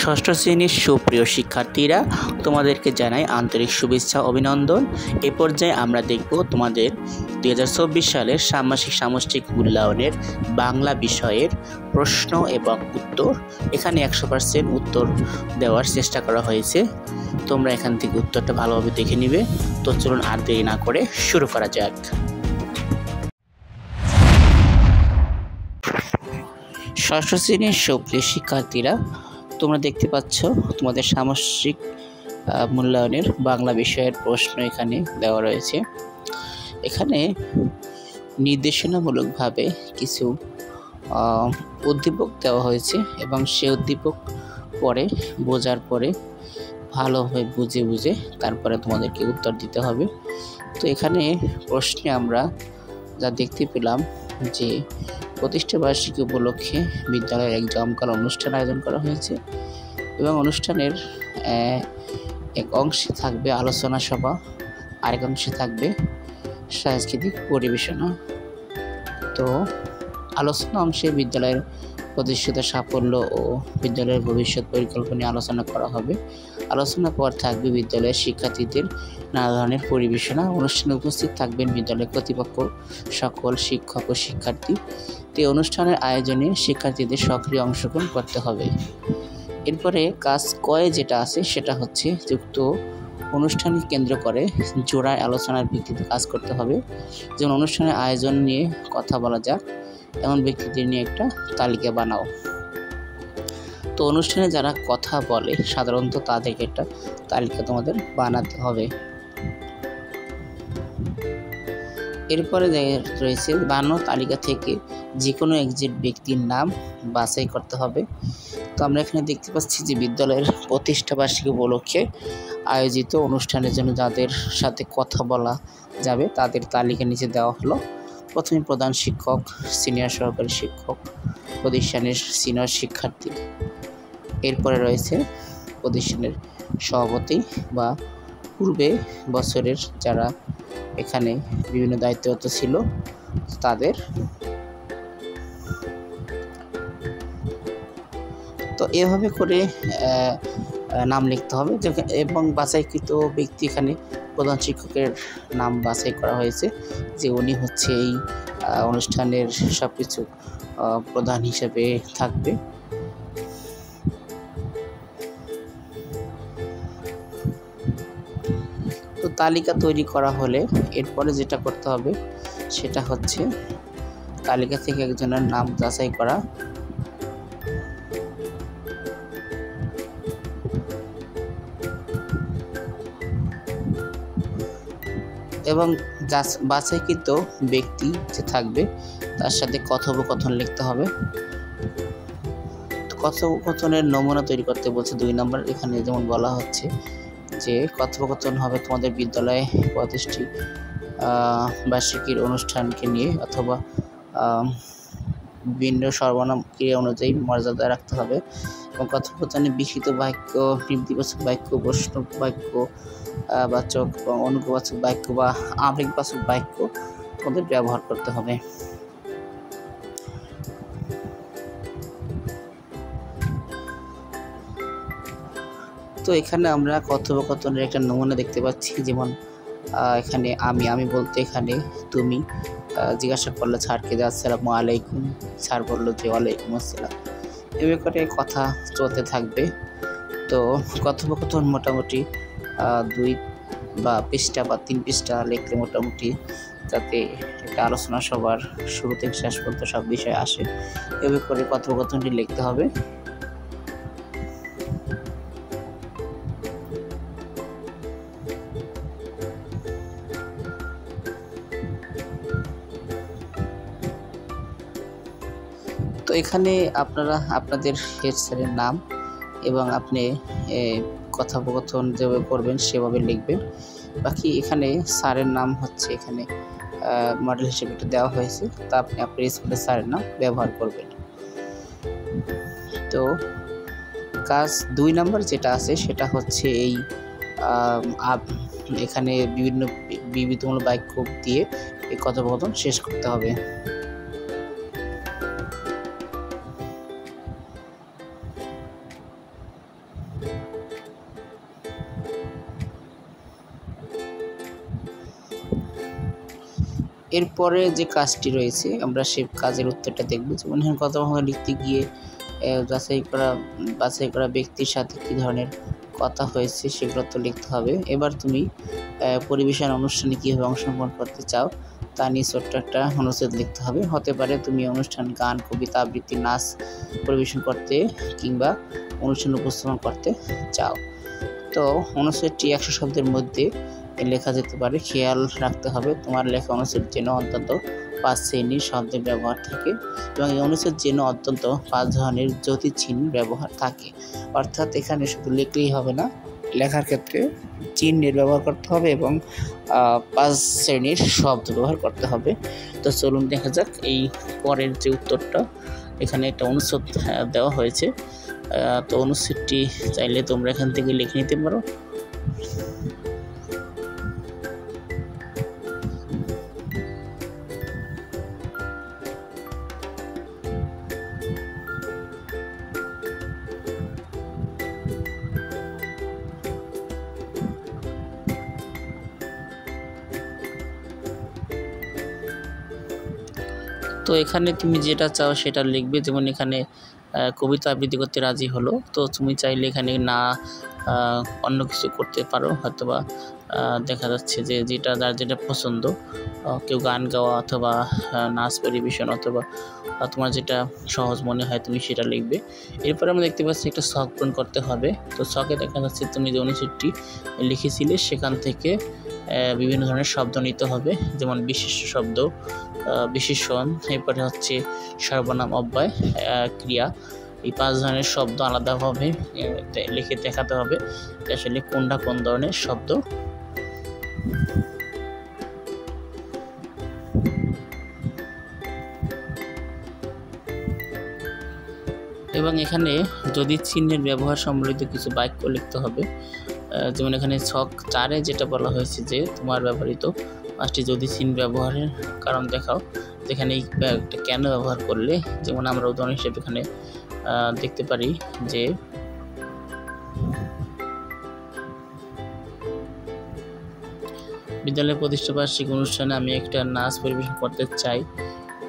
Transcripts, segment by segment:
ষষ্ঠ শ্রেণীর সুপ্রিয় শিক্ষার্থীরা, তোমাদেরকে জানাই আন্তরিক শুভেচ্ছা অভিনন্দন। এ পর্যায়ে আমরা দেখব তোমাদের 2024 সালের ষান্মাসিক সামষ্টিক মূল্যায়নের বাংলা বিষয়ের প্রশ্ন এবং উত্তর। এখানে 100% উত্তর দেওয়ার চেষ্টা করা হয়েছে। তোমরা এখান থেকে উত্তরটা ভালোভাবে দেখে নিবে। তো চলুন আর দেরি না করে শুরু করা যাক। ষষ্ঠ শ্রেণীর সুপ্রিয় শিক্ষার্থীরা, তোমরা দেখতে পাচ্ছ তোমাদের সামষ্টিক মূল্যায়নের বাংলা বিষয়ের প্রশ্ন এখানে দেওয়া রয়েছে। এখানে নির্দেশনামূলকভাবে কিছু উদ্দীপক দেওয়া হয়েছে এবং সে উদ্দীপক পরে বোঝার পরে ভালোভাবে বুঝে তারপরে তোমাদেরকে উত্তর দিতে হবে। তো এখানে প্রশ্নে আমরা যা দেখতে পেলাম যে প্রতিষ্ঠা বার্ষিকী উপলক্ষে বিদ্যালয়ের এক জমকালো অনুষ্ঠান আয়োজন করা হয়েছে এবং অনুষ্ঠানের এক অংশে থাকবে আলোচনা সভা, আরেক অংশে থাকবে সাংস্কৃতিক পরিবেশনা। তো আলোচনা অংশে বিদ্যালয়ের প্রতিষ্ঠিত সাফল্য ও বিদ্যালয়ের ভবিষ্যৎ পরিকল্পনা নিয়ে আলোচনা করা হবে। আলোচনার পর থাকবে বিদ্যালয়ের শিক্ষার্থীদের নানা ধরনের পরিবেশনা। অনুষ্ঠানে উপস্থিত থাকবেন বিদ্যালয়ের কর্তৃপক্ষ, সকল শিক্ষক ও শিক্ষার্থী। এই অনুষ্ঠানের আয়োজনে শিক্ষার্থীদের সক্রিয় অংশগ্রহণ করতে হবে। এরপরে কাজ কয়ে যেটা আছে সেটা হচ্ছে যুক্ত অনুষ্ঠানকে কেন্দ্র করে জোড়ায় আলোচনার ভিত্তিতে কাজ করতে হবে। যেমন অনুষ্ঠানের আয়োজন নিয়ে কথা বলা যাক, এমন ব্যক্তিদের নিয়ে একটা তালিকা বানাও। তো অনুষ্ঠানে যারা কথা বলে সাধারণত তাদেরকে একটা তালিকা তোমাদের বানাতে হবে। এরপরে রয়েছে বানানো তালিকা থেকে যে কোনো একজন ব্যক্তির নাম বাছাই করতে হবে। তো আমরা এখানে দেখতে পাচ্ছি যে বিদ্যালয়ের প্রতিষ্ঠা বার্ষিকী উপলক্ষে আয়োজিত অনুষ্ঠানের জন্য যাদের সাথে কথা বলা যাবে তাদের তালিকা নিচে দেওয়া হলো। প্রথমে প্রধান শিক্ষক, সিনিয়র সহকারী শিক্ষক, প্রতিষ্ঠানের সিনিয়র শিক্ষার্থী। এরপরে রয়েছে প্রতিষ্ঠানের সভাপতি বা পূর্বে বছরের যারা এখানে বিভিন্ন দায়িত্বরত ছিল তাদের। তো এভাবে করে নাম লিখতে হবে এবং বাছাইকৃত ব্যক্তি, এখানে প্রধান শিক্ষকের নাম বাছাই করা হয়েছে যে উনি হচ্ছে এই অনুষ্ঠানের সব কিছু প্রধান হিসেবে থাকবে। তো তালিকা তৈরি করা হলে এরপরে যেটা করতে হবে সেটা হচ্ছে তালিকা থেকে একজনের নাম যাচাই করা এবং বাছাইকৃত ব্যক্তি যে থাকবে তার সাথে কথোপকথন লিখতে হবে। কথোপকথনের নমুনা তৈরি করতে বলছে 2 নম্বর। এখানে যেমন বলা হচ্ছে যে কথোপকথন হবে তোমাদের বিদ্যালয়ে প্রতিষ্ঠিত বার্ষিকীর অনুষ্ঠানকে নিয়ে অথবা বিভিন্ন সর্বনাম ক্রিয়া অনুযায়ী মর্যাদা রাখতে হবে এবং কথোপকথনে বিকৃত বাক্য, নির্দেশক বাক্য, প্রশ্ন বাক্য, বাচক বা অনুবাচক বাক্য বা আবেগবাচক বাক্য তোমাদের ব্যবহার করতে হবে। তো এখানে আমরা কথোপকথনের একটা নমুনা দেখতে পাচ্ছি। যেমন এখানে আমি বলতে এখানে তুমি জিজ্ঞাসা করলো স্যারকে যে আসসালামু আলাইকুম, স্যার বললো যে ওয়ালাইকুম আসসালাম। এভাবে করে কথা চলতে থাকবে। তো কথোপকথন মোটামুটি 2 বা পৃষ্ঠা বা 3 পৃষ্ঠা লিখলে মোটামুটি যাতে একটা আলোচনা সবার শুরু থেকে শেষ পর্যন্ত সব বিষয় আসে, এভাবে করে কথোপকথনটি লিখতে হবে। তো এখানে আপনারা আপনাদের হেড স্যারের নাম এবং আপনি কথোপকথন যেভাবে করবেন সেভাবে লিখবেন। বাকি এখানে স্যারের নাম হচ্ছে এখানে মডেল হিসেবে এটা দেওয়া হয়েছে, তা আপনি আপনার স্কুলের স্যারের নাম ব্যবহার করবেন। তো কাজ 2 নম্বর যেটা আছে সেটা হচ্ছে এই এখানে বিভিন্ন বিবৃতিমূলক বাক্য দিয়ে এই কথোপকথন শেষ করতে হবে। এরপরে যে কাজটি রয়েছে আমরা সেই কাজের উত্তরটা দেখব। যেমন এখানে কথাবার্তা লিখতে গিয়ে বাছাই করা ব্যক্তির সাথে কী ধরনের কথা হয়েছে সেগুলো তো লিখতে হবে। এবার তুমি পরিবেশন অনুষ্ঠানে কীভাবে অংশগ্রহণ করতে চাও তা নিয়ে ছোট্ট একটা অনুচ্ছেদ লিখতে হবে। হতে পারে তুমি অনুষ্ঠান, গান, কবিতা, আবৃত্তি, নাচ পরিবেশন করতে কিংবা অনুষ্ঠান উপস্থাপন করতে চাও। তো অনুচ্ছেদটি 100 শব্দের মধ্যে লেখা যেতে পারে। খেয়াল রাখতে হবে তোমার লেখা অনুচ্ছেদ যেন অন্তত 5 শ্রেণীর শব্দের ব্যবহার থাকে এবং এই অনুচ্ছেদ যেন অন্তত 5 ধরনের জ্যোতিচিহ্ন ব্যবহার থাকে। অর্থাৎ এখানে শুধু লিখলেই হবে না, লেখার ক্ষেত্রে চিহ্নের ব্যবহার করতে হবে এবং 5 শ্রেণীর শব্দ ব্যবহার করতে হবে। তো চলুন দেখা যাক এই পরের যে উত্তরটা। এখানে একটা অনুচ্ছেদ দেওয়া হয়েছে। তো অনুচ্ছেদটি চাইলে তোমরা এখান থেকে লিখে নিতে পারো। তো এখানে তুমি যেটা চাও সেটা লিখবে। যেমন এখানে কবিতা আবৃত্তি করতে রাজি হলো, তো তুমি চাইলে এখানে না অন্য কিছু করতে পারো। হয়তোবা দেখা যাচ্ছে যে যার যেটা পছন্দ, কেউ গান গাওয়া অথবা নাচ পরিবেশন অথবা তোমার যেটা সহজ মনে হয় তুমি সেটা লিখবে। এরপরে আমরা দেখতে পাচ্ছি একটা ছক পূরণ করতে হবে। তো ছকে দেখা যাচ্ছে তুমি যে অনুচ্ছেদটি লিখেছিলে সেখান থেকে বিভিন্ন ধরনের শব্দ নিতে হবে। যেমন বিশিষ্ট শব্দ, বিশেষণ, এরপরে হচ্ছে সর্বনাম, অব্যয়, ক্রিয়া। এই 5 ধরনের শব্দ আলাদাভাবে লিখে দেখাতে হবে আসলে কোনটা কোন ধরনের শব্দ। এবং এখানে যদি চিহ্নের ব্যবহার সম্বলিত কিছু বাক্য লিখতে হবে। যেমন এখানে ছক 4-এ যেটা বলা হয়েছে যে তোমার ব্যবহৃত 5টি যদি চিহ্ন ব্যবহারের কারণ দেখাও। যেখানে এই কেন ব্যবহার করলে, যেমন আমরা উদাহরণ হিসেবে এখানে দেখতে পারি যে বিদ্যালয় প্রতিষ্ঠা বার্ষিক অনুষ্ঠানে আমি একটা নাচ পরিবেশন করতে চাই।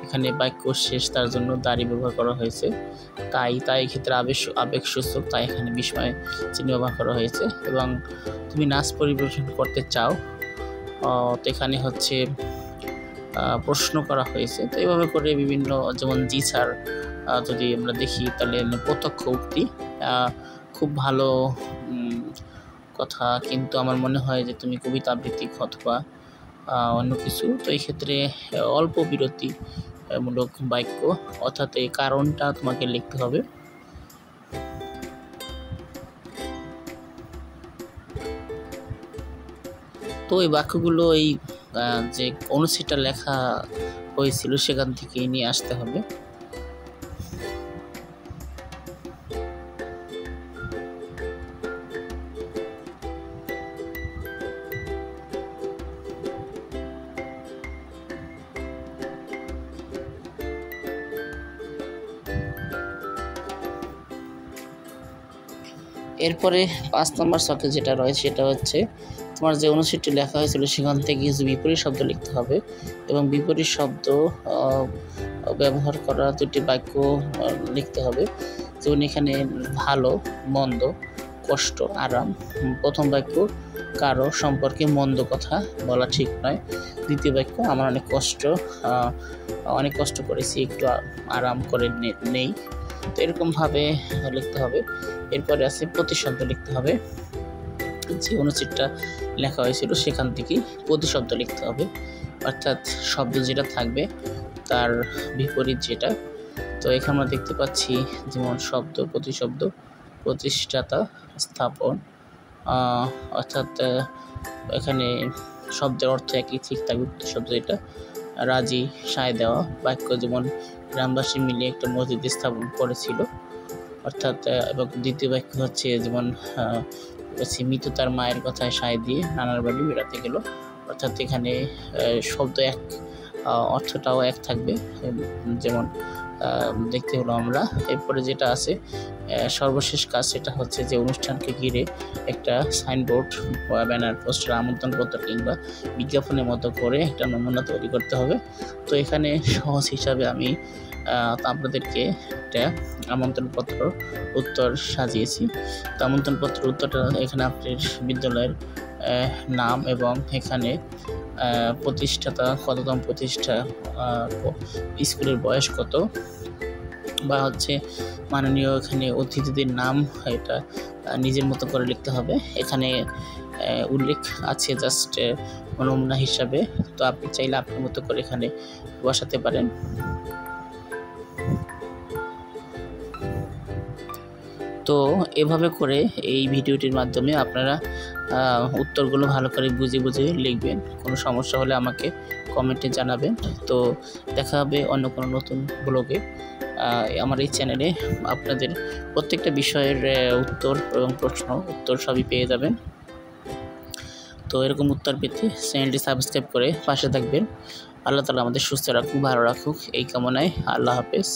এখানে বাক্য শেষ, তার জন্য দাড়ি ব্যবহার করা হয়েছে। তাই ক্ষেত্রে আবেগসূচক, তাই এখানে বিস্ময় চিহ্ন ব্যবহার করা হয়েছে। এবং তুমি নাচ পরিবেশন করতে চাও, তো এখানে হচ্ছে প্রশ্ন করা হয়েছে। তো এইভাবে করে বিভিন্ন, যেমন জি স্যার যদি আমরা দেখি তাহলে প্রত্যক্ষ উক্তি, খুব ভালো কথা, কিন্তু আমার মনে হয় যে তুমি কবিতা আবৃত্তি অথবা অন্য কিছু। তো এই ক্ষেত্রে অল্প বিরতি মূলক বাক্য, অর্থাৎ এই কারণটা তোমাকে লিখতে হবে। তো এই বাক্যগুলো এই যে অনুচ্ছেদটা লেখা হয়েছিল সেখান থেকে নিয়ে আসতে হবে। এরপরে 5 নম্বর ছকে যেটা রয়েছে সেটা হচ্ছে তোমার যে অনুচ্ছেদটি লেখা হয়েছিল সেখান থেকে কিছু বিপরীত শব্দ লিখতে হবে এবং বিপরীত শব্দ ব্যবহার করা 2টি বাক্য লিখতে হবে। যেমন এখানে ভালো, মন্দ, কষ্ট, আরাম। প্রথম বাক্য কারো সম্পর্কে মন্দ কথা বলা ঠিক নয়। দ্বিতীয় বাক্য আমার অনেক কষ্ট করেছি, একটু আরাম করে নেই। তো এরকমভাবে লিখতে হবে। এরপরে আছে প্রতিশব্দ লিখতে হবে। যে অনুচ্ছেদটা লেখা হয়েছিল সেখান থেকেই প্রতিশব্দ লিখতে হবে, অর্থাৎ শব্দ যেটা থাকবে তার বিপরীত যেটা। তো এখানে আমরা দেখতে পাচ্ছি যেমন শব্দ, প্রতিশব্দ, প্রতিষ্ঠাতা, স্থাপন, অর্থাৎ এখানে শব্দের অর্থ একই ঠিক থাকবে। প্রতিশব্দ এটা রাজি, সায় দেওয়া। বাক্য যেমন গ্রামবাসী মিলে একটা মসজিদ স্থাপন করেছিল, অর্থাৎ। এবং দ্বিতীয় বাক্য হচ্ছে যেমন মৃত তার মায়ের কথায় সায় দিয়ে নানার বাড়ি বেড়াতে গেল, অর্থাৎ এখানে শব্দ এক, অর্থটাও এক থাকবে। যেমন দেখতে হলো আমরা। এরপরে যেটা আছে সর্বশেষ কাজ, সেটা হচ্ছে যে অনুষ্ঠানকে ঘিরে একটা সাইনবোর্ড বা ব্যানার, পোস্টার, আমন্ত্রণপত্র কিংবা বিজ্ঞাপনের মতো করে একটা নমুনা তৈরি করতে হবে। তো এখানে সহজ হিসাবে আমি আপনাদেরকে একটা আমন্ত্রণপত্র উত্তর সাজিয়েছি। তো আমন্ত্রণপত্র উত্তরটা এখানে আপনার বিদ্যালয়ের নাম এবং এখানে প্রতিষ্ঠাতা কততম প্রতিষ্ঠা, স্কুলের বয়স কত, বা হচ্ছে মাননীয় এখানে অতিথিদের নাম এটা নিজের মতো করে লিখতে হবে। এখানে উল্লেখ আছে জাস্ট নমুনা হিসাবে, তো আপনি চাইলে আপনার মতো করে এখানে বসাতে পারেন। তো এভাবে করে এই ভিডিওটির মাধ্যমে আপনারা উত্তরগুলো ভালো করে বুঝে বুঝে লিখবেন। কোনো সমস্যা হলে আমাকে কমেন্টে জানাবেন। তো দেখা হবে অন্য কোনো নতুন ব্লগে। আমার এই চ্যানেলে আপনাদের প্রত্যেকটা বিষয়ের উত্তর এবং প্রশ্ন উত্তর সবই পেয়ে যাবেন। তো এরকম উত্তর পেতে চ্যানেলটি সাবস্ক্রাইব করে পাশে থাকবেন। আল্লাহ তাআলা আমাদের সুস্থ রাখুক, ভালো রাখুক এই কামনায়। আল্লাহ হাফেজ।